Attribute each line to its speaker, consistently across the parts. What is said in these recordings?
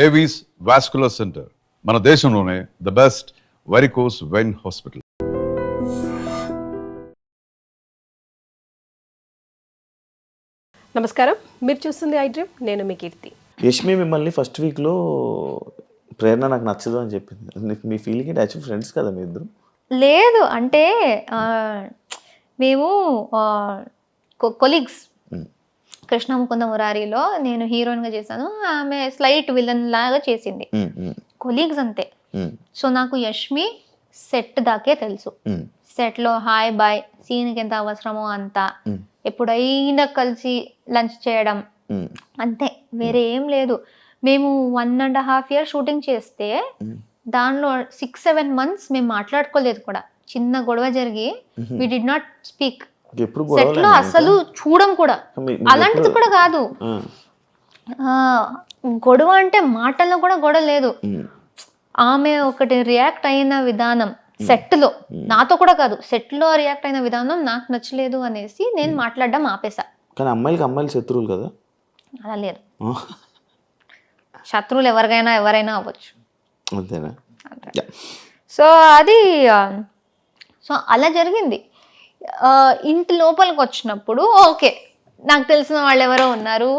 Speaker 1: Avis vascular centre, మన దేశంలోనే the best varicose vein hospital.
Speaker 2: నమస్కారం, మీరు చూస్తుంది ఐ డ్రీమ్. నేను మీ కీర్తి.
Speaker 3: యష్మి మిమ్మల్ని ఫస్ట్ వీక్లో ప్రేరణ నాకు నచ్చదు అని చెప్పింది. మీ ఫీలింగ్ ఏంటి? యాక్చువల్ ఫ్రెండ్స్ కదా మీ ఇద్దరు?
Speaker 4: లేదు అంటే మేము కొలీగ్స్. కృష్ణ ముకుంద మురారిలో నేను హీరోయిన్గా చేశాను, ఆమె స్లైట్ విలన్ లాగా చేసింది. కొలీగ్స్ అంతే. సో నాకు యష్మి సెట్ దాకే తెలుసు. సెట్లో హాయ్ బాయ్, సీన్కి ఎంత అవసరమో అంత, ఎప్పుడైనా కలిసి లంచ్ చేయడం అంతే, వేరే ఏం లేదు. మేము 1.5 years షూటింగ్ చేస్తే దానిలో 6-7 months మేము మాట్లాడుకోలేదు కూడా. చిన్న గొడవ జరిగి we did not speak. Set లో అసలు చూడం కూడా, అలాంటిది కూడా కాదు. గొడవ అంటే మాటల్లో కూడా గొడవ లేదు. ఆమె ఒకటి రియాక్ట్ అయిన విధానం సెట్ లో, నాతో కూడా కాదు, సెట్ లో రియాక్ట్ అయిన విధానం నాకు నచ్చలేదు అనేసి నేను మాట్లాడడం ఆపేసా.
Speaker 3: కానీ అమ్మాయిలు శత్రువులు కదా?
Speaker 4: అలా లేదు, శత్రువులు ఎవరైనా అవ్వచ్చు.
Speaker 3: అంతేనా?
Speaker 4: సో అది సో అలా జరిగింది. ఇంటి లోపలికి వచ్చినప్పుడు ఓకే, నాకు తెలిసిన వాళ్ళు ఎవరో ఉన్నారు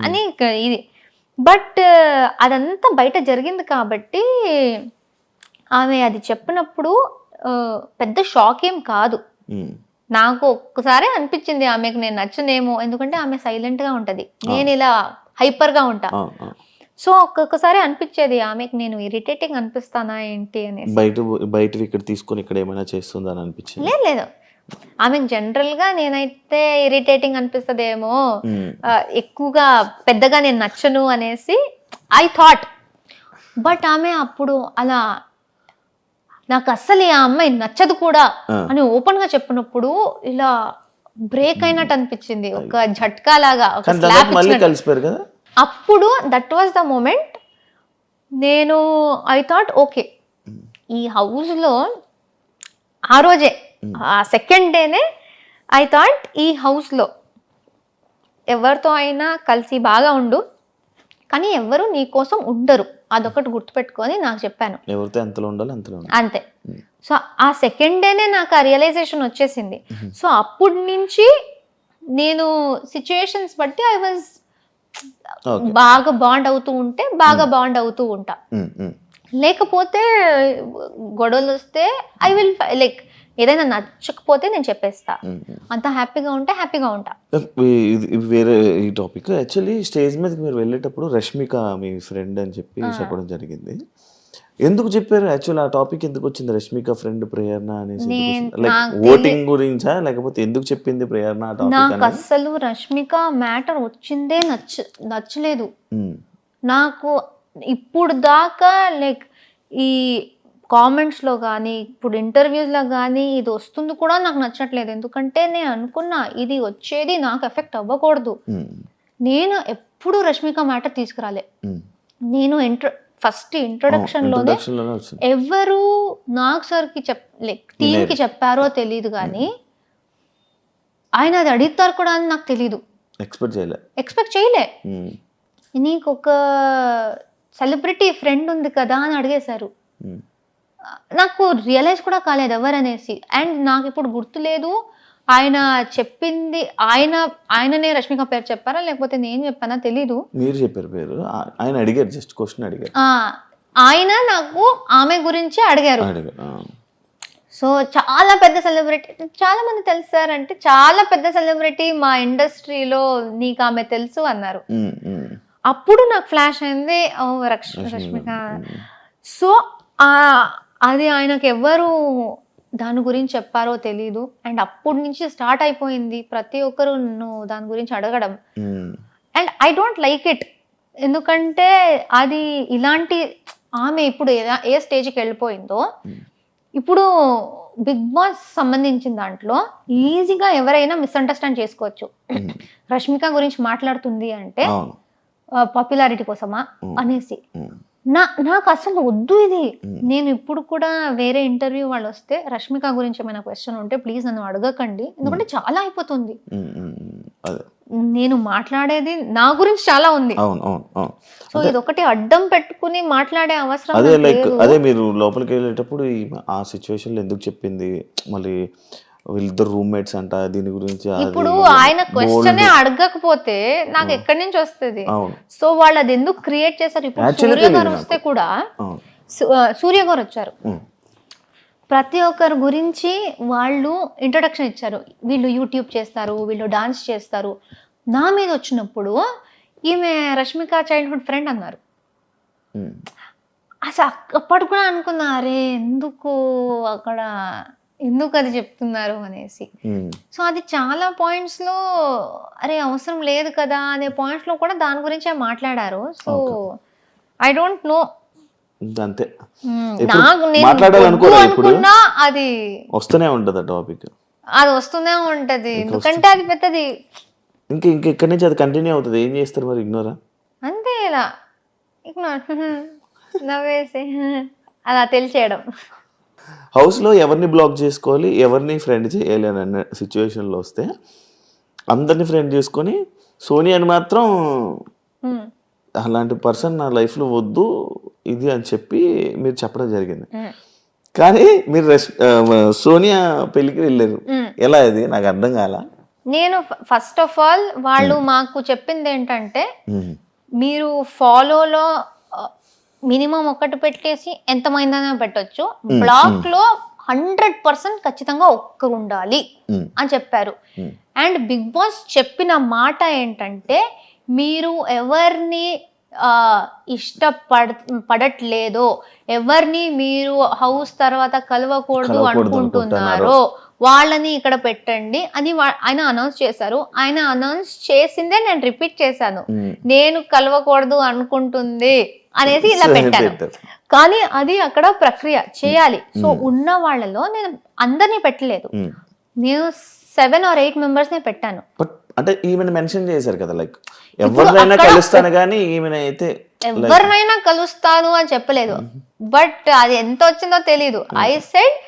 Speaker 4: అని ఇది, బట్ అదంతా బయట జరిగింది కాబట్టి ఆమె అది చెప్పినప్పుడు పెద్ద షాక్ ఏం కాదు. నాకు ఒక్కసారి అనిపించింది ఆమెకు నేను నచ్చనేమో, ఎందుకంటే ఆమె సైలెంట్ గా ఉంటది, నేను ఇలా హైపర్ గా ఉంటా. సో ఒక్కొక్కసారి అనిపించేది ఆమెకు నేను ఇరిటేటింగ్ అనిపిస్తానా ఏంటి అనేసి.
Speaker 3: బయట ఇక్కడ తీసుకొని ఇక్కడ ఏమైనా చేస్తుందని అనిపించింది?
Speaker 4: లేదు, ఆమెకు జనరల్ గా నేనైతే ఇరిటేటింగ్ అనిపిస్తుందేమో, ఎక్కువగా పెద్దగా నేను నచ్చను అనేసి ఐ థాట్. బట్ ఆమె అప్పుడు అలా నాకు అస్సలు ఆ అమ్మాయి నచ్చదు కూడా అని ఓపెన్ గా చెప్పినప్పుడు ఇలా బ్రేక్ అయినట్టు అనిపించింది, ఒక झटका లాగా, ఒక స్లాప్ ఇచ్చినట్టు. అప్పుడు దట్ వాజ్ ద మూమెంట్. నేను ఐ థాట్ ఓకే, ఈ హౌస్ లో ఆ రోజే, ఆ సెకండ్ డేనే ఐ థాట్ ఈ హౌస్ లో ఎవరితో అయినా కలిసి బాగా ఉండు, కానీ ఎవరు నీ కోసం ఉండరు, అదొకటి గుర్తుపెట్టుకొని నాకు చెప్పాను.
Speaker 3: ఎవరితో ఎంతలో ఉండాలి అంతలో
Speaker 4: అంతే. సో ఆ సెకండ్ డేనే నాకు ఆ రియలైజేషన్ వచ్చేసింది. సో అప్పటి నుంచి నేను సిచ్యుయేషన్స్ బట్టి ఐ వాజ్ బాగా బాండ్ అవుతూ ఉంటే బాగా బాండ్ అవుతూ ఉంటా, లేకపోతే గొడవలు వస్తే ఐ విల్ లైక్ ఏదైనా నచ్చకపోతే నేను చెప్పేస్తా, అంత హ్యాపీగా ఉంటే హ్యాపీగా ఉంటా.
Speaker 3: వేరే ఈ టాపిక్. యాక్చువల్లీ స్టేజ్ మీద మీరు వెళ్ళేటప్పుడు రష్మిక మీ ఫ్రెండ్ అని చెప్పడం జరిగింది. ఎందుకు చెప్పారు? యాక్చువల్ ఆ టాపిక్ ఎందుకు వచ్చింది? రష్మిక ఫ్రెండ్ ప్రేరణ అనేసి లైక్ ఓటింగ్ గురించా, లేకపోతే ఎందుకు చెప్పింది ప్రేరణ ఆ టాపిక్?
Speaker 4: నాకు అసలు రష్మిక మ్యాటర్ వచ్చిందే నచ్చలేదు నాకు ఇప్పుడు దాకా. లైక్ ఈ కామెంట్స్లో కానీ ఇప్పుడు ఇంటర్వ్యూస్లో కానీ ఇది వస్తుంది కూడా నాకు నచ్చట్లేదు. ఎందుకంటే నేను అనుకున్నా ఇది వచ్చేది నాకు ఎఫెక్ట్ అవ్వకూడదు. నేను ఎప్పుడు రష్మిక మ్యాటర్ తీసుకురాలే. నేను ఫస్ట్ ఇంట్రొడక్షన్ లోనే ఎవరు నాగ్ సార్కి లైక్ టీంకి చెప్పారో తెలియదు, ఆయన అది అడుగుతారు కూడా అని నాకు తెలీదు, ఎక్స్పెక్ట్ చేయలే. నీకు ఒక సెలబ్రిటీ ఫ్రెండ్ ఉంది కదా అని అడిగేశారు. నాకు రియలైజ్ కూడా కాలేదు ఎవరనేసి. అండ్ నాకు ఇప్పుడు గుర్తులేదు ఆయన చెప్పింది, ఆయననే రష్మిక పేరు చెప్పారా లేకపోతే నేను చెప్పానా తెలీదు.
Speaker 3: మీరు చెప్పారు పేరు, ఆయన అడిగారు, జస్ట్ క్వశ్చన్ అడిగారు.
Speaker 4: ఆయన నాకు ఆమె గురించి అడిగారు. సో చాలా పెద్ద సెలబ్రిటీ, చాలా మంది తెలుసారంటే చాలా పెద్ద సెలబ్రిటీ మా ఇండస్ట్రీలో, నీకు ఆమె తెలుసు అన్నారు. అప్పుడు నాకు ఫ్లాష్ అయింది, ఓ రష్మిక. సో అది ఆయనకు ఎవరు దాని గురించి చెప్పారో తెలీదు. అండ్ అప్పటి నుంచి స్టార్ట్ అయిపోయింది ప్రతి ఒక్కరు దాని గురించి అడగడం. And I don't like it, ఎందుకంటే అది ఇలాంటి ఆమె ఇప్పుడు ఏ స్టేజ్కి వెళ్ళిపోయిందో, ఇప్పుడు బిగ్ బాస్ సంబంధించిన దాంట్లో ఈజీగా ఎవరైనా మిస్అండర్స్టాండ్ చేసుకోవచ్చు. రష్మిక గురించి మాట్లాడుతుంది అంటే పాపులారిటీ కోసమా అనేసి. నాకు అసలు వద్దు ఇది. నేను ఇప్పుడు కూడా వేరే ఇంటర్వ్యూ వాళ్ళు వస్తే రష్మిక గురించి ఏమైనా క్వశ్చన్ ఉంటే ప్లీజ్ నన్ను అడగకండి, ఎందుకంటే చాలా అయిపోతుంది. నేను మాట్లాడేది నా గురించి చాలా ఉంది.
Speaker 3: అవును అవును అవును.
Speaker 4: సో ఇది ఒకటి అడ్డం పెట్టుకుని మాట్లాడే అవసరం
Speaker 3: అదే
Speaker 4: నాకు
Speaker 3: లైక్
Speaker 4: లేదు.
Speaker 3: అదే మీరు లోపలికి వెళ్ళేటప్పుడు ఆ సిచ్యువేషన్లో ఎందుకు చెప్పింది, మళ్ళీ వీళ్ళిద్దరు రూమ్మేట్స్ అంట, దీని గురించి అది
Speaker 4: ఇప్పుడు
Speaker 3: ఇది
Speaker 4: ఆయన క్వశ్చనే
Speaker 3: bold.
Speaker 4: అడగకపోతే నాకు ఎక్కడి నుంచి వస్తుంది?
Speaker 3: అవును
Speaker 4: సో వాళ్ళు అది ఎందుకు క్రియేట్ చేశారు? ఇప్పుడు
Speaker 3: Actually
Speaker 4: సూర్య గారు
Speaker 3: తెలీదు
Speaker 4: వస్తే
Speaker 3: నాకు.
Speaker 4: కూడా
Speaker 3: అవును.
Speaker 4: సూర్య గారు వచ్చారు,
Speaker 3: ఉమ్.
Speaker 4: ప్రతి ఒక్కరి గురించి వాళ్ళు ఇంట్రొడక్షన్ ఇచ్చారు. వీళ్ళు యూట్యూబ్ చేస్తారు, వీళ్ళు డాన్స్ చేస్తారు. నా మీద వచ్చినప్పుడు ఈమె రష్మిక చైల్డ్హుడ్ ఫ్రెండ్ అన్నారు.
Speaker 3: ఉమ్.
Speaker 4: అసలు అప్పటి కూడా అనుకున్నా, అరే ఎందుకు అక్కడ ఎందుకు అది చెప్తున్నారు అనేసి.
Speaker 3: ఉమ్.
Speaker 4: సో అది చాలా పాయింట్స్లో అరే అవసరం లేదు కదా అనే పాయింట్స్లో కూడా దాని గురించే మాట్లాడారు. సో ఐ డోంట్ నో,
Speaker 3: అంతే
Speaker 4: నాకు నేను
Speaker 3: మాట్లాడాలనుకోరా
Speaker 4: వద్దు
Speaker 3: ఇప్పుడు?
Speaker 4: అనుకున్నా అది
Speaker 3: వస్తూనే ఉంటుంది ఆ టాపిక్.
Speaker 4: అది వస్తూనే ఉంటది, ఎందుకంటే అది పెద్దది.
Speaker 3: ఇంక ఇక్కడి నుంచి అది కంటిన్యూ అవుతుంది. ఏం చేస్తారు మరి? ఇగ్నోరా?
Speaker 4: అంతే, ఇలా ఇగ్నోర్ నవ్వేసి అలా తెలిసేయడం.
Speaker 3: హౌస్లో ఎవరిని బ్లాక్ చేసుకోవాలి, ఎవరిని ఫ్రెండ్ చేయాలి అని అన్న సిచ్యువేషన్లో వస్తే అందరినీ ఫ్రెండ్ చేసుకొని సోనియాని మాత్రం
Speaker 4: ఉమ్,
Speaker 3: అలాంటి పర్సన్ నా లైఫ్లో వద్దు ఇది అని చెప్పి మీరు చెప్పడం జరిగింది.
Speaker 4: ఉమ్,
Speaker 3: కానీ మీరు సోనియా పెళ్ళికి వెళ్ళారు.
Speaker 4: ఉమ్.
Speaker 3: ఎలా ఇది నాకు అర్థం కాల.
Speaker 4: నేను ఫస్ట్ ఆఫ్ ఆల్ వాళ్ళు మాకు చెప్పింది ఏంటంటే, మీరు ఫాలోలో మినిమం ఒకటి పెట్టేసి ఎంతమైందనే పెట్టొచ్చు, బ్లాక్ లో 100% ఖచ్చితంగా ఒక్కరు ఉండాలి అని చెప్పారు. అండ్ బిగ్ బాస్ చెప్పిన మాట ఏంటంటే, మీరు ఎవరిని పడట్లేదో, ఎవరిని మీరు హౌస్ తర్వాత కలవకూడదు అనుకుంటున్నారో వాళ్ళని ఇక్కడ పెట్టండి అని ఆయన అనౌన్స్ చేశారు. ఆయన అనౌన్స్ చేసిందే నేను రిపీట్ చేశాను, నేను కలవకూడదు అనుకుంటుంది అనేసి ఇలా పెట్టాను. కానీ అది అక్కడ ప్రక్రియ చేయాలి. సో ఉన్న వాళ్ళలో నేను అందరినీ పెట్టలేదు, నేను 7 or 8 members నే పెట్టాను.
Speaker 3: బట్ అంటే ఈమెను మెన్షన్ చేశారు కదా, లైక్ ఎవరినైనా కలుస్తాను కానీ ఈమెను అయితే
Speaker 4: ఎవరినైనా కలుస్తాను అని చెప్పలేదు. బట్ అది ఎంత వచ్చిందో తెలీదు. ఐ సెడ్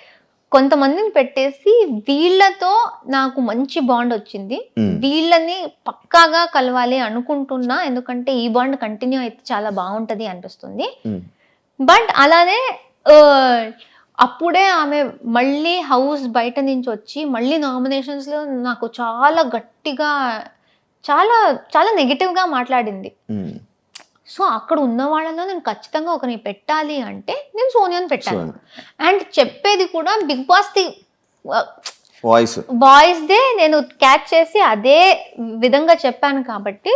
Speaker 4: కొంతమందిని పెట్టేసి వీళ్ళతో నాకు మంచి బాండ్ వచ్చింది, వీళ్ళని పక్కాగా కలవాలి అనుకుంటున్నా, ఎందుకంటే ఈ బాండ్ కంటిన్యూ అయితే చాలా బాగుంటది అనిపిస్తుంది. బట్ అలానే అప్పుడే ఆమె మళ్ళీ హౌస్ బయట నుంచి వచ్చి మళ్ళీ నామినేషన్స్ లో నాకు చాలా గట్టిగా చాలా చాలా నెగిటివ్ గా మాట్లాడింది. సో అక్కడ ఉన్న వాళ్ళలో నేను ఖచ్చితంగా ఒకరిని పెట్టాలి అంటే నేను సోనియాని పెట్టాను. అండ్ చెప్పేది కూడా బిగ్ బాస్ ది వాయిస్ దే నేను క్యాచ్ చేసి అదే విధంగా చెప్పాను కాబట్టి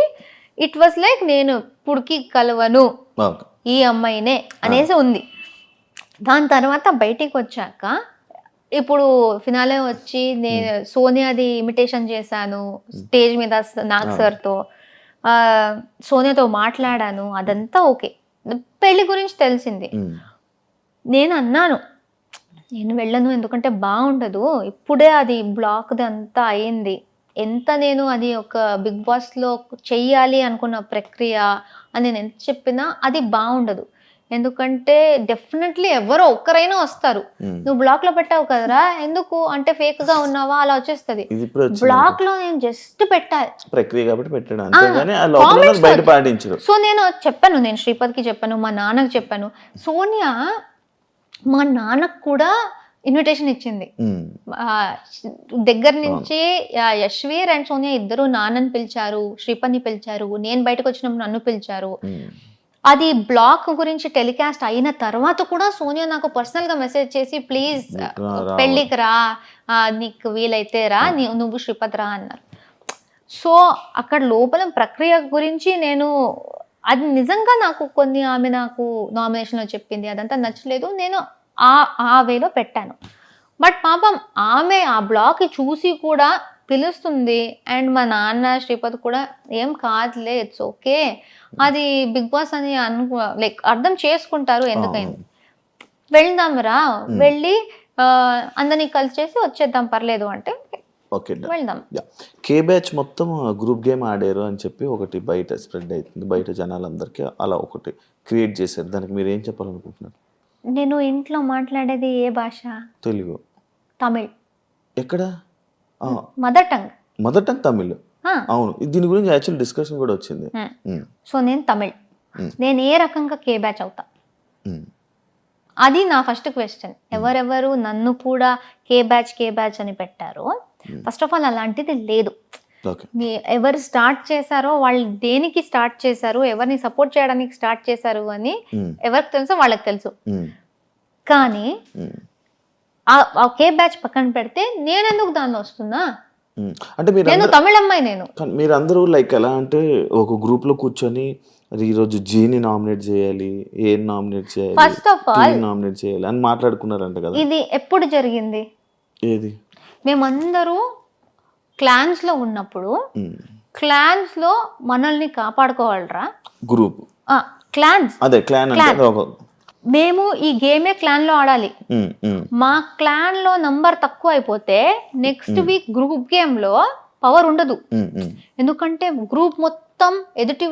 Speaker 4: ఇట్ వాస్ లైక్ నేను ఇప్పుడుకి కలవను ఈ అమ్మాయినే అనేసి ఉంది. దాని తర్వాత బయటికి వచ్చాక ఇప్పుడు ఫినాలే వచ్చి నేను సోనియాది ఇమిటేషన్ చేశాను స్టేజ్ మీద నాగ్ సార్తో, సోనియాతో మాట్లాడాను, అదంతా ఓకే. పెళ్లి గురించి తెలిసింది. నేను అన్నాను నేను వెళ్ళను, ఎందుకంటే బాగుండదు, ఇప్పుడే అది బ్లాక్ది అంతా అయింది, ఎంత నేను అది ఒక బిగ్ బాస్లో చెయ్యాలి అనుకున్న ప్రక్రియ అని నేను ఎంత చెప్పినా అది బాగుండదు. ఎందుకంటే డెఫినెట్లీ ఎవరో ఒక్కరైనా వస్తారు, నువ్వు బ్లాక్ లో పెట్టావు కదరా ఎందుకు అంటే ఫేక్ గా ఉన్నావా అలా వచ్చేస్తుంది. బ్లాక్ లో నేను జస్ట్ పెట్టాలి
Speaker 3: ప్రక్రియ కాబట్టి పెట్టాడు అంతేగాని ఆ లోపల బయట పాటించరు.
Speaker 4: సో నేను చెప్పాను, నేను శ్రీపద్కి చెప్పాను, మా నాన్నకి చెప్పాను. సోనియా మా నాన్నకు కూడా ఇన్విటేషన్ ఇచ్చింది. దగ్గర నుంచి యశ్వీర్ అండ్ సోనియా ఇద్దరు నాన్నని పిలిచారు, శ్రీపద్ని పిలిచారు, నేను బయటకు వచ్చినప్పుడు నన్ను పిలిచారు. అది బ్లాక్ గురించి టెలికాస్ట్ అయిన తర్వాత కూడా సోనియా నాకు పర్సనల్ గా మెసేజ్ చేసి ప్లీజ్ పెళ్ళికి రా, నీకు వీలైతే రా, నువ్వు శ్రీపద్ రా అన్నారు. సో అక్కడ లోపల ప్రక్రియ గురించి నేను అది నిజంగా నాకు కొన్ని ఆమె నాకు నామినేషన్లో చెప్పింది అదంతా నచ్చలేదు, నేను ఆ వేలో పెట్టాను. బట్ పాపం ఆమె ఆ బ్లాక్ చూసి కూడా పిలుస్తుంది. అండ్ మా నాన్న శ్రీపద్ కూడా ఏం కాదులే ఇట్స్ ఓకే, అది బిగ్ బాస్ అని లైక్ అర్థం చేసుకుంటారు, ఎందుకైంది వెళ్దాం రా, వెళ్ళి అందరినీ కలిసి చేసి వచ్చేద్దాం పర్లేదు అంటే వెళ్దాం.
Speaker 3: కే బ్యాచ్ మొత్తం గ్రూప్ గేమ్ ఆడారు అని చెప్పి ఒకటి బయట స్ప్రెడ్ అవుతుంది, బయట జనాలందరికీ అలా ఒకటి క్రియేట్ చేశారు. దానికి మీరు ఏం చెప్పాలనుకుంటున్నారు?
Speaker 4: నేను ఇంట్లో మాట్లాడేది ఏ భాష?
Speaker 3: తెలుగు.
Speaker 4: తమిళ్.
Speaker 3: ఎక్కడ?
Speaker 4: Mother tongue.
Speaker 3: Mother tongue Tamil. అవును దీని గురించి యాక్చువల్ డిస్కషన్ కూడా వచ్చింది.
Speaker 4: సో నేను తమిళ్, నేను ఏ రకంగా కే బ్యాచ్ అవుతా? అది నా ఫస్ట్ క్వశ్చన్. ఎవరెవరు నన్ను కూడా కే బ్యాచ్ అని పెట్టారో, ఫస్ట్ ఆఫ్ ఆల్ అలాంటిది లేదు. ఎవరు స్టార్ట్ చేశారో వాళ్ళు దేనికి స్టార్ట్ చేశారు, ఎవరిని సపోర్ట్ చేయడానికి స్టార్ట్ చేశారు అని ఎవరికి తెలుసో వాళ్ళకి తెలుసు. కానీ ఆ కే బ్యాచ్ పక్కన పెడితే నేను ఎందుకు దానిలో వస్తున్నా?
Speaker 3: అంటే
Speaker 4: నేను తమిళ అమ్మాయి.
Speaker 3: మీరు అందరూ లైక్ ఎలా అంటే ఒక గ్రూప్ లో కూర్చొని ఈరోజు జీని నామినేట్ చేయాలి, ఏ నామినేట్ చేయాలి,
Speaker 4: ఫస్ట్ ఆఫ్ ఆల్
Speaker 3: నామినేట్ చేయాలి అని మాట్లాడుకున్నారంట కదా.
Speaker 4: ఇది ఎప్పుడు జరిగింది?
Speaker 3: ఏది?
Speaker 4: మేమందరూ క్లాన్స్ లో ఉన్నప్పుడు, క్లాన్స్ లో మనల్ని కాపాడుకోవాలరా
Speaker 3: గ్రూప్
Speaker 4: క్లాన్స్,
Speaker 3: అదే క్లాన్ అంటే
Speaker 4: మేము ఈ గేమే క్లాన్ లో ఆడాలి. మా క్లాన్ లో నంబర్ తక్కువ అయిపోతే నెక్స్ట్ వీక్ గ్రూప్ గేమ్ లో పవర్ ఉండదు. ఎందుకంటే గ్రూప్ మొత్తం ఎదుటి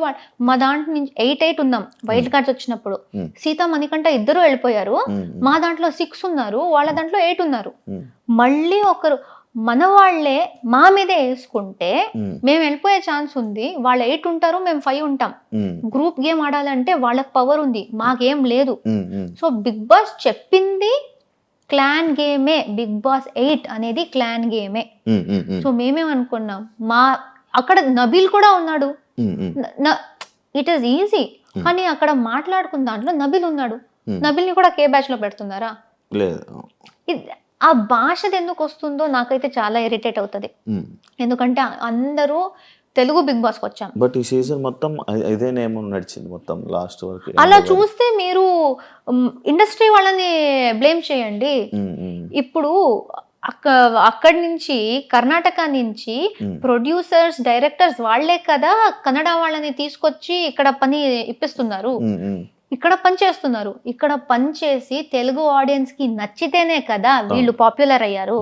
Speaker 4: మా దాంట్లో నుంచి 8 ఉన్నాం వైల్డ్ కార్డ్స్ వచ్చినప్పుడు. సీత మణికంఠ ఇద్దరు వెళ్ళిపోయారు. మా దాంట్లో 6 ఉన్నారు, వాళ్ళ దాంట్లో 8 ఉన్నారు. మళ్ళీ ఒకరు మన వాళ్ళే మా మీదే వేసుకుంటే మేము వెళ్ళిపోయే ఛాన్స్ ఉంది. వాళ్ళు 8 ఉంటారు, మేము 5 ఉంటాం. గ్రూప్ గేమ్ ఆడాలంటే వాళ్ళకి పవర్ ఉంది, మాకేం లేదు. సో బిగ్ బాస్ చెప్పింది క్లాన్ గేమే, బిగ్ బాస్ 8 అనేది క్లాన్ గేమే. సో మేమేమనుకున్నాం, అక్కడ నబీల్ కూడా ఉన్నాడు. It is easy. కానీ అక్కడ మాట్లాడుకున్న దాంట్లో నబీల్ ఉన్నాడు. నబీల్ని కూడా కే బ్యాచ్ లో పెడుతున్నారా? ఆ భాషది ఎందుకు వస్తుందో నాకైతే చాలా ఇరిటేట్ అవుతుంది. ఎందుకంటే అందరూ తెలుగు బిగ్ బాస్కి వచ్చాం,
Speaker 3: బట్ ఈ సీజన్ మొత్తం ఇదే నేమ్ నడిచింది మొత్తం లాస్ట్ వరకు.
Speaker 4: అలా చూస్తే మీరు ఇండస్ట్రీ వాళ్ళని బ్లేమ్ చేయండి. ఇప్పుడు అక్కడి నుంచి కర్ణాటక నుంచి ప్రొడ్యూసర్స్, డైరెక్టర్స్ వాళ్లే కదా కన్నడ వాళ్ళని తీసుకొచ్చి ఇక్కడ పని ఇప్పిస్తున్నారు, ఇక్కడ పని చేస్తున్నారు. ఇక్కడ పని చేసి తెలుగు ఆడియన్స్ కి నచ్చితేనే కదా వీళ్ళు పాపులర్ అయ్యారు.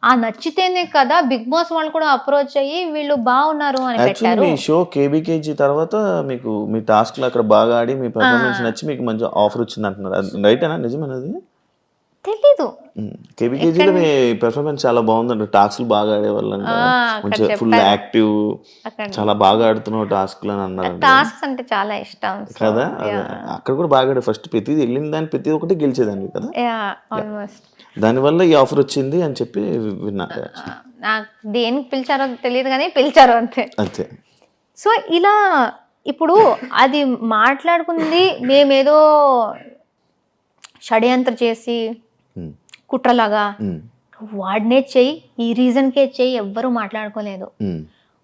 Speaker 4: ఆ నచ్చితేనే కదా బిగ్ బాస్ వాళ్ళు కూడా అప్రోచ్ అయ్యి వీళ్ళు బాగున్నారు అని పెట్టారు.
Speaker 3: మీ షో కేబీకేజీ తర్వాత మీకు మీ టాస్క్ లో అక్కడ బాగా ఆడి మీ పర్ఫార్మెన్స్ నచ్చి మీకు మంచి ఆఫర్ వచ్చింది అంటున్నారు, రైటేనా? నిజమేనది?
Speaker 4: తెలీదు.
Speaker 3: కేబీకేజీలో మీ పెర్ఫార్మెన్స్ చాలా బాగుందండి, టాస్క్లు బాగా ఆడేవాళ్ళంట, మంచిగా ఫుల్ యాక్టివ్, చాలా బాగా ఆడుతున్నావు టాస్క్లు అని అన్నారు.
Speaker 4: టాస్క్స్ అంటే చాలా ఇష్టం
Speaker 3: కదా. అక్కడ కూడా బాగా ఆడే, ఫస్ట్ ప్రతిదీ వెళ్ళిన దాన్ని ప్రతి ఒక్కటి గెలిచేదాన్ని కదా. దానివల్ల ఈ ఆఫర్ వచ్చింది అని చెప్పి విన్నా.
Speaker 4: నాకు దేనికి పిలిచారో తెలియదు కానీ పిలిచారు అంతే
Speaker 3: అంతే.
Speaker 4: సో ఇలా ఇప్పుడు అది మాట్లాడుకుంది మేమేదో షడ్యంత్ర చేసి కుట్రలాగా వాడినే చెయ్యి, ఈ రీజన్కే చెయ్యి, ఎవ్వరూ మాట్లాడుకోలేదు.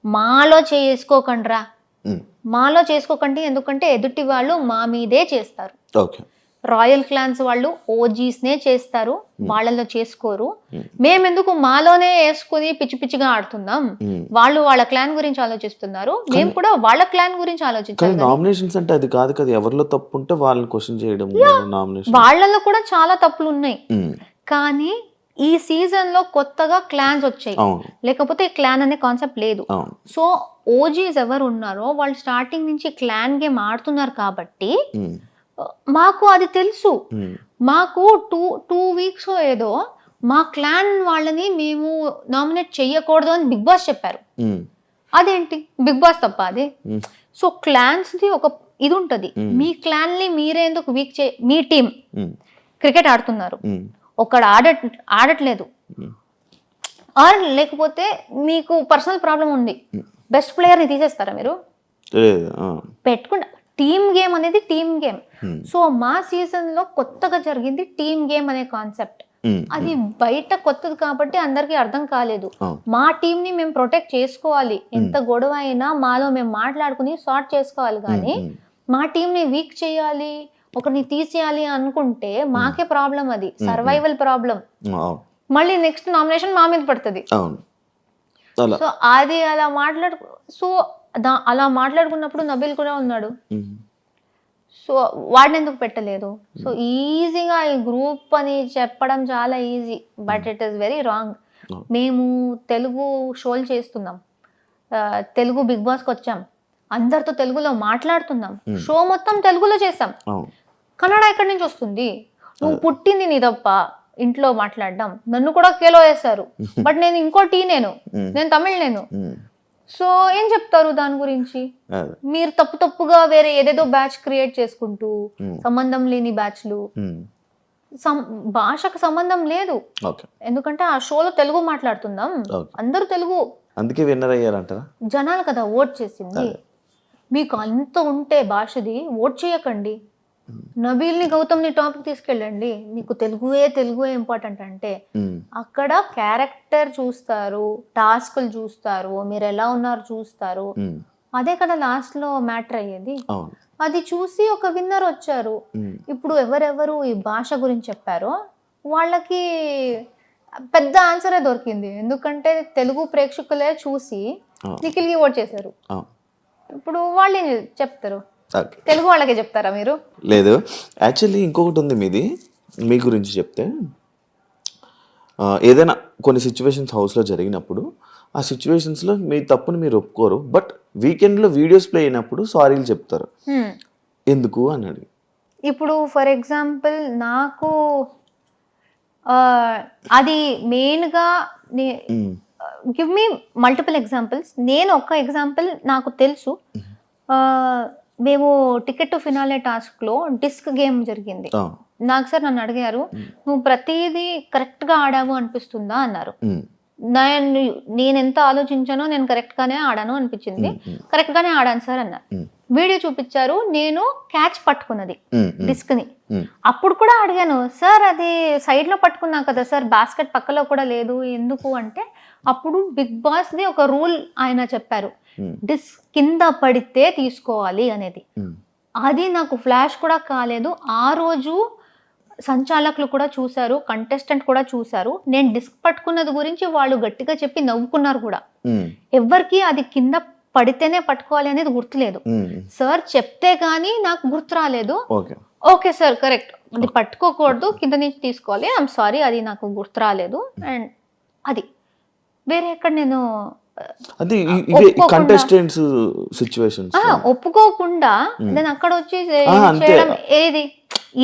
Speaker 4: మాలో చేసుకోకండ్రా, మాలో చేసుకోకండి. ఎందుకంటే ఎదుటి వాళ్ళు మా మీదే చేస్తారు. రాయల్ క్లాన్స్ వాళ్ళు ఓజీస్నే చేస్తారు, వాళ్ళలో చేసుకోరు. మేమెందుకు మాలోనే వేసుకుని పిచ్చి పిచ్చిగా ఆడుతున్నాం? వాళ్ళు వాళ్ళ క్లాన్ గురించి ఆలోచిస్తున్నారు, మేము కూడా వాళ్ళ క్లాన్ గురించి ఆలోచించాలి.
Speaker 3: నామినేషన్స్ అంటే అది కాదు కదా, ఎవరిలో తప్పు ఉంటే వాళ్ళని క్వశ్చన్ చేయడం.
Speaker 4: వాళ్ళలో కూడా చాలా తప్పులు ఉన్నాయి. కానీ ఈ సీజన్ లో కొత్తగా క్లాన్స్ వచ్చాయి, లేకపోతే క్లాన్ అనే కాన్సెప్ట్ లేదు. సో ఓజీస్ ఎవరు ఉన్నారో వాళ్ళు స్టార్టింగ్ నుంచి క్లాన్ గేమ్ ఆడుతున్నారు కాబట్టి మాకు అది తెలుసు. మాకు టూ వీక్స్ ఏదో మా క్లాన్ వాళ్ళని మేము నామినేట్ చెయ్యకూడదు అని బిగ్ బాస్ చెప్పారు. అదేంటి బిగ్ బాస్ తప్ప అది? సో క్లాన్స్ ది ఒక ఇది ఉంటది, మీ క్లాన్ ని మీరే ఎందుకు వీక్ మీ టీం క్రికెట్ ఆడుతున్నారు, ఒకడు ఆడట్లేదు, ఆర్ లేకపోతే మీకు పర్సనల్ ప్రాబ్లం ఉంది, బెస్ట్ ప్లేయర్ ని తీసేస్తారా మీరు? పెట్టుకుంటా. టీమ్ గేమ్ అనేది టీమ్ గేమ్. సో మా సీజన్ లో కొత్తగా జరిగింది టీమ్ గేమ్ అనే కాన్సెప్ట్. అది బయట కొత్తది కాబట్టి అందరికి అర్థం కాలేదు. మా టీం ని మేము ప్రొటెక్ట్ చేసుకోవాలి, ఎంత గొడవ అయినా మాలో మేము మాట్లాడుకుని సార్ట్ చేసుకోవాలి. కానీ మా టీం ని వీక్ చేయాలి, ఒకరిని తీసేయాలి అనుకుంటే మాకే ప్రాబ్లం, అది సర్వైవల్ ప్రాబ్లం. మళ్ళీ నెక్స్ట్ నామినేషన్ మా మీద పడుతుంది. సో అది అలా మాట్లాడుకున్నప్పుడు నబీల్ కూడా ఉన్నాడు. సో వాడిని ఎందుకు పెట్టలేదు? సో ఈజీగా ఈ గ్రూప్ అని చెప్పడం చాలా easy, but it is very wrong. మేము తెలుగు షోలు చేస్తున్నాం, తెలుగు బిగ్ బాస్కి వచ్చాం, అందరితో తెలుగులో మాట్లాడుతున్నాం, షో మొత్తం తెలుగులో చేసాం. కన్నడ ఎక్కడి నుంచి వస్తుంది? నువ్వు పుట్టింది నీ తప్ప ఇంట్లో మాట్లాడడం. నన్ను కూడా కేలో వేశారు, బట్ నేను ఇంకో నేను తమిళ్. సో ఏం చెప్తారు దాని గురించి?
Speaker 3: అదే.
Speaker 4: మీరు తప్పుగా వేరే ఏదేదో బ్యాచ్ క్రియేట్ చేసుకుంటూ సంబంధం లేని బ్యాచ్లు, భాషకు సంబంధం లేదు.
Speaker 3: ఓకే.
Speaker 4: ఎందుకంటే ఆ షోలో తెలుగు మాట్లాడుతున్నాం, అందరూ తెలుగు,
Speaker 3: అందుకే విన్నర్ అయ్యారంటారా?
Speaker 4: జనాలు కదా ఓట్ చేసింది. మీకు అంత ఉంటే భాషది ఓట్ చేయకండి. నబీల్ని గౌతమ్ని టాపిక్ తీసుకెళ్ళండి. మీకు తెలుగుయే ఇంపార్టెంట్ అంటే అక్కడ క్యారెక్టర్ చూస్తారు, టాస్క్లు చూస్తారు, మీరు ఎలా ఉన్నారు చూస్తారు. అదే కదా లాస్ట్ లో మ్యాటర్ అయ్యేది. అది చూసి ఒక విన్నర్ వచ్చారు. ఇప్పుడు ఎవరెవరు ఈ భాష గురించి చెప్పారో వాళ్ళకి పెద్ద ఆన్సరే దొరికింది. ఎందుకంటే తెలుగు ప్రేక్షకులే చూసి నిఖిల్కి ఓట్ చేశారు. ఇప్పుడు వాళ్ళు ఏం చెప్తారు? తెలుగు వాళ్ళకే చెప్తారా మీరు?
Speaker 3: లేదు, యాక్చువల్లీ ఇంకొకటి ఉంది మీది. మీ గురించి చెప్తే ఏదైనా కొన్ని సిచ్యువేషన్స్ హౌస్లో జరిగినప్పుడు ఆ సిచ్యువేషన్స్లో మీ తప్పుని మీరు ఒప్పుకోరు, బట్ వీకెండ్లో వీడియోస్ ప్లే అయినప్పుడు సారీలు చెప్తారు. ఎందుకు అని అడిగి.
Speaker 4: ఇప్పుడు ఫర్ ఎగ్జాంపుల్ నాకు అది మెయిన్గా గివ్ మీ మల్టిపుల్ ఎగ్జాంపుల్స్. నేను ఒక ఎగ్జాంపుల్ నాకు తెలుసు. మేము టికెట్ టు ఫినాలే టాస్క్లో డిస్క్ గేమ్ జరిగింది. నాకు సార్ నన్ను అడిగారు, నువ్వు ప్రతిదీ కరెక్ట్గా ఆడావు అనిపిస్తుందా అన్నారు. నేను ఎంత ఆలోచించానో నేను కరెక్ట్గానే ఆడాను అనిపించింది. కరెక్ట్గానే ఆడాను సార్ అన్నారు. వీడియో చూపించారు, నేను క్యాచ్ పట్టుకున్నది డిస్క్ని. అప్పుడు కూడా అడిగాను, సార్ అది సైడ్లో పట్టుకున్నా కదా సార్, బాస్కెట్ పక్కలో కూడా లేదు ఎందుకు అంటే, అప్పుడు బిగ్ బాస్ది ఒక రూల్ ఆయన చెప్పారు, డిస్క్ కింద పడితే తీసుకోవాలి అనేది. అది నాకు ఫ్లాష్ కూడా కాలేదు. ఆ రోజు సంచాలకులు కూడా చూశారు, కంటెస్టెంట్ కూడా చూశారు. నేను డిస్క్ పట్టుకున్నది గురించి వాళ్ళు గట్టిగా చెప్పి నవ్వుకున్నారు కూడా. ఎవరికి అది కింద పడితేనే పట్టుకోవాలి అనేది గుర్తులేదు. సార్ చెప్తే గానీ నాకు గుర్తు రాలేదు. ఓకే సార్ కరెక్ట్, అది పట్టుకోకూడదు, కింద నుంచి తీసుకోవాలి, ఐఎమ్ సారీ, అది నాకు గుర్తు రాలేదు. అండ్ అది వేరే ఎక్కడ నేను ఒప్పుకోకుండా నేను అక్కడ వచ్చి చేయడం ఏది,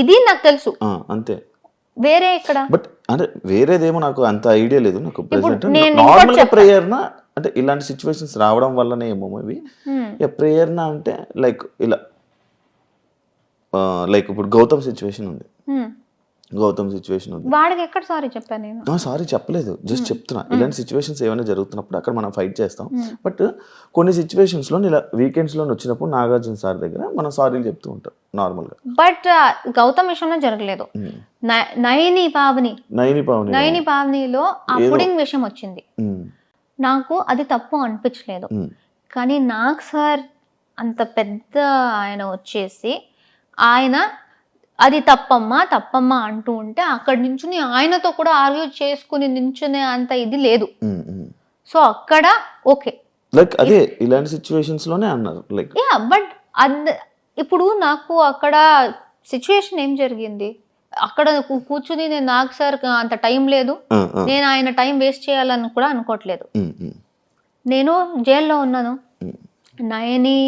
Speaker 4: ఇది నాకు తెలుసు
Speaker 3: అంతే.
Speaker 4: వేరే ఇక్కడ
Speaker 3: బట్ అంటే వేరేదేమో నాకు అంత ఐడియా లేదు. నాకు నార్మల్ గా ప్రేయర్నా అంటే ఇలాంటి సిచ్యువేషన్స్ రావడం వల్లనే ఏమో ఇవి. ప్రేయర్నా అంటే లైక్ ఇలా లైక్ ఇప్పుడు గౌతమ్ సిచ్యువేషన్ ఉంది.
Speaker 4: వాడికి ఎక్కడ సారీ చెప్పాను నేను?
Speaker 3: సారీ చెప్పలేదు, జస్ట్ చెప్తున్నా. ఇలాంటి సిచ్యువేషన్స్ ఏమైనా జరుగుతున్నప్పుడు అక్కడ మనం ఫైట్ చేస్తాం. బట్ కొన్ని సిచ్యువేషన్స్ లో ఇలా వీకెండ్స్ లో వచ్చినప్పుడు నాగార్జున సార్ దగ్గర మనం సారీలు చెప్తూ ఉంటాం నార్మల్ గా.
Speaker 4: బట్ గౌతమ్ విషయంలో జరగలేదు. నయని పావనిలో ఆ పుడింగ్ విషయం వచ్చింది. నాకు అది తప్పు అనిపించలేదు. కానీ నాకు సార్ అంత పెద్ద ఆయన వచ్చేసి ఆయన అది తప్పమ్మా అంటూ ఉంటే అక్కడి నుంచి ఆయనతో కూడా ఆర్గ్యూ చేసుకుని నించునే అంత ఇది లేదు. సో అక్కడ ఓకే,
Speaker 3: లైక్ అదే ఇలాంటి సిచ్యువేషన్స్ లోనే అన్నారు లైక్.
Speaker 4: బట్ ఇప్పుడు నాకు అక్కడ సిచ్యువేషన్ ఏం జరిగింది, అక్కడ కూర్చుని నేను నాకు సార్ అంత టైం లేదు, నేను ఆయన టైం వేస్ట్ చేయాలని కూడా అనుకోవట్లేదు. నేను జైల్లో ఉన్నాను, నయని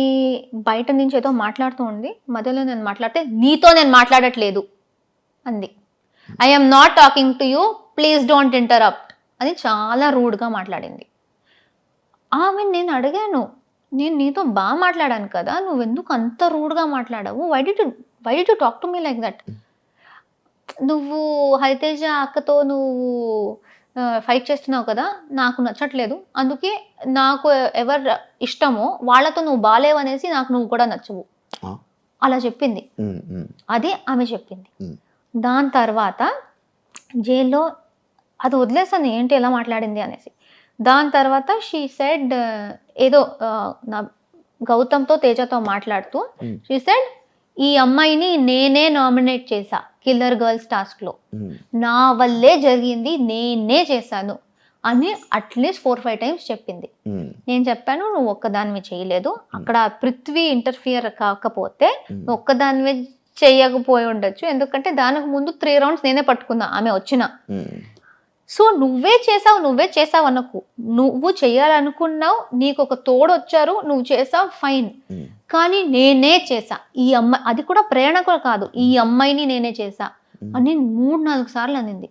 Speaker 4: బయట నుంచి ఏదో మాట్లాడుతూ ఉంది, మధ్యలో నేను మాట్లాడితే నీతో నేను మాట్లాడట్లేదు అంది. I'm not talking to you, please don't interrupt అని చాలా రూడ్గా మాట్లాడింది. ఆమె నేను అడిగాను, నేను నీతో బాగా మాట్లాడాను కదా, నువ్వెందుకు అంత రూడ్గా మాట్లాడావు, why did you talk to me like that? నువ్వు హరితేజ అక్కతో నువ్వు ఫైట్ చేస్తున్నావు కదా, నాకు నచ్చట్లేదు, అందుకే నాకు ఎవరు ఇష్టమో వాళ్ళతో నువ్వు బాలేవనేసి నాకు నువ్వు కూడా నచ్చవు అలా చెప్పింది. అది ఆమె చెప్పింది. దాని తర్వాత జైల్లో అది వదిలేసాను ఏంటి ఎలా మాట్లాడింది అనేసి. దాని తర్వాత షీ సెడ్ ఏదో నా గౌతమ్తో తేజతో మాట్లాడుతూ షీ సెడ్, ఈ అమ్మాయిని నేనే నామినేట్ చేశా కిల్లర్ గర్ల్స్ టాస్క్లో, నా వల్లే జరిగింది, నేనే చేశాను అని అట్లీస్ట్ 4-5 times చెప్పింది. నేను చెప్పాను, నువ్వు ఒక్కదానివి చేయలేదు, అక్కడ పృథ్వీ ఇంటర్ఫియర్ కాకపోతే నువ్వు ఒక్కదానివే చేయకపోయి ఉండొచ్చు, ఎందుకంటే దానికి ముందు 3 rounds నేనే పట్టుకున్నా ఆమె వచ్చిన. సో నువ్వే చేసావు అనకు, నువ్వు చేయాలనుకున్నావు, నీకు ఒక తోడు వచ్చారు, నువ్వు చేసావు ఫైన్, కానీ నేనే చేసా ఈ అమ్మాయి, అది కూడా ప్రేరణ కూడా కాదు, ఈ అమ్మాయిని నేనే చేసా అని 3-4 సార్లు అనింది.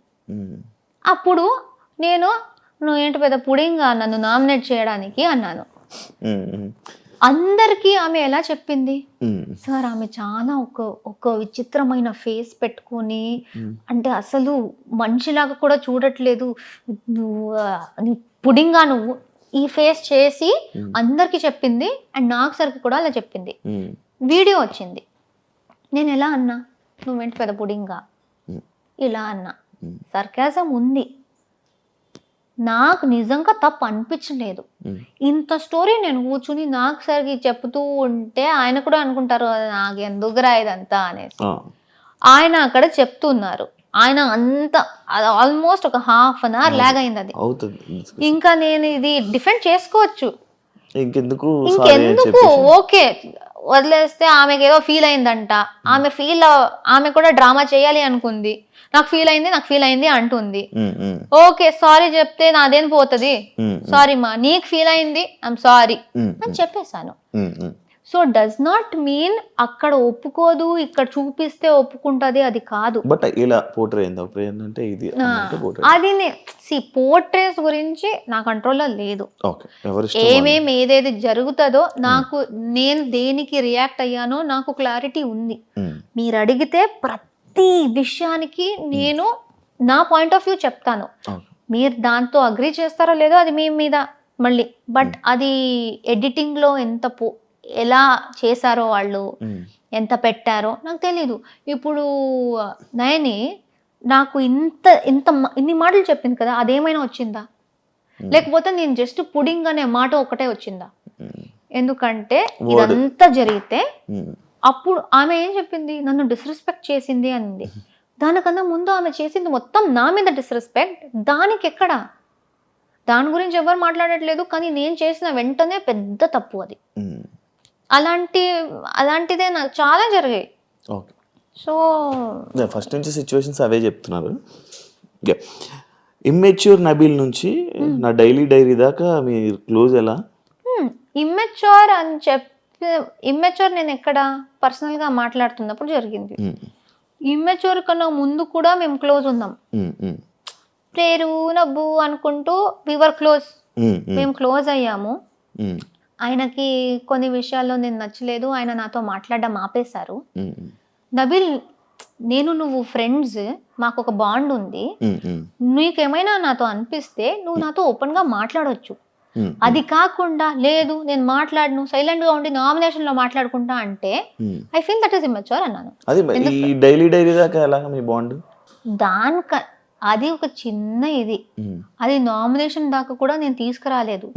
Speaker 4: అప్పుడు నేను, నువ్వు ఏంటి పెద్ద పుడింగా నన్ను నామినేట్ చేయడానికి అన్నాను. అందరికీ ఆమె ఎలా చెప్పింది సార్, ఆమె చాలా ఒక విచిత్రమైన ఫేస్ పెట్టుకొని, అంటే అసలు మనిషిలాగా కూడా చూడట్లేదు, నువ్వు పుడింగా నువ్వు ఈ ఫేస్ చేసి అందరికి చెప్పింది. అండ్ నాకు సరికి కూడా అలా చెప్పింది. వీడియో వచ్చింది. నేను ఎలా అన్నా, నువ్వేంటి పెద్ద పుడింగా ఇలా అన్నా. సర్కాజం ఉంది. నాకు నిజంగా తప్పు అనిపించలేదు. ఇంత స్టోరీ నేను కూర్చుని నాకు సరికి చెప్తూ ఉంటే ఆయన కూడా అనుకుంటారు నాకు ఎందుకురా ఇదంతా అనేసి. ఆయన అక్కడ చెప్తున్నారు. ఆయన అంత ఆల్మోస్ట్ ఒక ½ an hour లాగ్ అయింది అది. ఇంకా నేను ఇది డిఫెండ్ చేసుకోవచ్చు, ఇంకెందుకు ఓకే వదిలేస్తే. ఆమెకి ఏదో ఫీల్ అయిందంట, ఆమె కూడా డ్రామా చేయాలి అనుకుంది. నాకు ఫీల్ అయింది అంటుంది. ఓకే సారీ చెప్తే నాదేం పోతుంది, సారీ మా నీకు ఫీల్ అయింది ఐఎమ్ సారీ అని చెప్పేశాను. సో డస్ నాట్ మీన్ అక్కడ ఒప్పుకోదు, ఇక్కడ చూపిస్తే ఒప్పుకుంటది, అది కాదు.
Speaker 3: బట్ ఇలా పోర్ట్రే అంటే ఇది
Speaker 4: అది పోర్ట్రేస్ గురించి నా కంట్రోల్లో లేదు. ఏదేది జరుగుతుందో నాకు, నేను దేనికి రియాక్ట్ అయ్యానో నాకు క్లారిటీ ఉంది. మీరు అడిగితే ప్రతి విషయానికి నేను నా పాయింట్ ఆఫ్ వ్యూ చెప్తాను. మీరు దాంతో అగ్రీ చేస్తారో లేదో అది మీ మీద మళ్ళీ. బట్ అది ఎడిటింగ్ లో ఎలా చేశారో వాళ్ళు, ఎంత పెట్టారో నాకు తెలీదు. ఇప్పుడు నయని నాకు ఇన్ని మాటలు చెప్పింది కదా, అదేమైనా వచ్చిందా? లేకపోతే నేను జస్ట్ పుడింగ్ అనే మాట ఒకటే వచ్చిందా? ఎందుకంటే ఇదంతా జరిగితే అప్పుడు ఆమె ఏం చెప్పింది, నన్ను డిస్రెస్పెక్ట్ చేసింది అనింది. దానికన్నా ముందు ఆమె చేసింది మొత్తం నా మీద డిస్రెస్పెక్ట్. దానికి ఎక్కడ, దాని గురించి ఎవరు మాట్లాడట్లేదు. కానీ నేను చేసిన వెంటనే పెద్ద తప్పు అది. అలాంటిదే నాకు చాలా జరిగాయి. సో
Speaker 3: ఫస్ట్ నుంచి సిచ్యువేషన్స్ అవే చెప్తున్నారు. ఇమ్మెచ్యూర్ నబీల్ నుంచి నా డైరీ దాకా మీ క్లోజ్ ఎలా?
Speaker 4: ఇమ్మెచ్యూర్ అని ఇమ్మెచ్యూర్ నేను ఎక్కడ పర్సనల్ గా మాట్లాడుతున్నప్పుడు జరిగింది. ఇమ్మెచ్యూర్ కన్నా ముందు కూడా మేము క్లోజ్ ఉన్నాం. పేరు నవ్వు అనుకుంటూ వివర్ క్లోజ్. మేము క్లోజ్ అయ్యాము. ఆయనకి కొన్ని విషయాల్లో నేను నచ్చలేదు, ఆయన నాతో మాట్లాడడం ఆపేశారు. నబీల్, నువ్వు ఫ్రెండ్స్, మాకు ఒక బాండ్ ఉంది. నీకేమైనా నాతో అనిపిస్తే నువ్వు నాతో ఓపెన్ గా మాట్లాడొచ్చు. అది కాకుండా లేదు నేను మాట్లాడను, సైలెంట్ గా ఉండి నామినేషన్ లో మాట్లాడుకుంటా అంటే I feel that is immature అన్నాను. అది ఒక చిన్న ఇది, అది నామినేషన్ దాకా కూడా నేను తీసుకురాలేదు.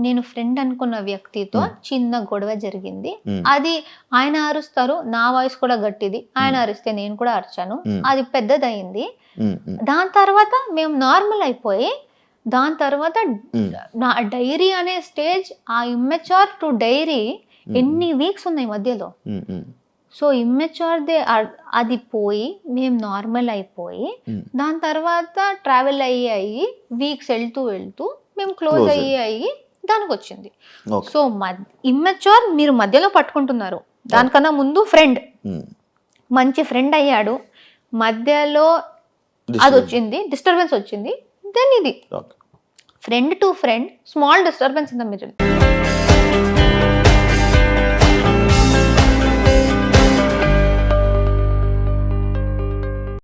Speaker 4: నేను ఫ్రెండ్ అనుకున్న వ్యక్తితో చిన్న గొడవ జరిగింది. అది ఆయన అరుస్తారు, నా వాయిస్ కూడా గట్టిది, ఆయన అరిస్తే నేను కూడా అరిచాను, అది పెద్దదయింది. దాని తర్వాత మేము నార్మల్ అయిపోయి, దాని తర్వాత నా డైరీ అనే స్టేజ్, ఆ ఇమ్మెచ్యూర్ టు డైరీ ఎన్ని వీక్స్ ఉన్నాయి మధ్యలో. సో ఇమ్మెచ్యూర్దే అది పోయి మేము నార్మల్ అయిపోయి, దాని తర్వాత ట్రావెల్ అయ్యి వీక్స్ వెళ్తూ మేము క్లోజ్ అయ్యి దానికి వచ్చింది. సో ఇమ్మెచ్యూర్ మీరు మధ్యలో పట్టుకుంటున్నారు. దానికన్నా ముందు ఫ్రెండ్, మంచి ఫ్రెండ్ అయ్యాడు, మధ్యలో అది వచ్చింది, డిస్టర్బెన్స్ వచ్చింది. దెన్ ఇది friend to friend, small disturbance in the middle.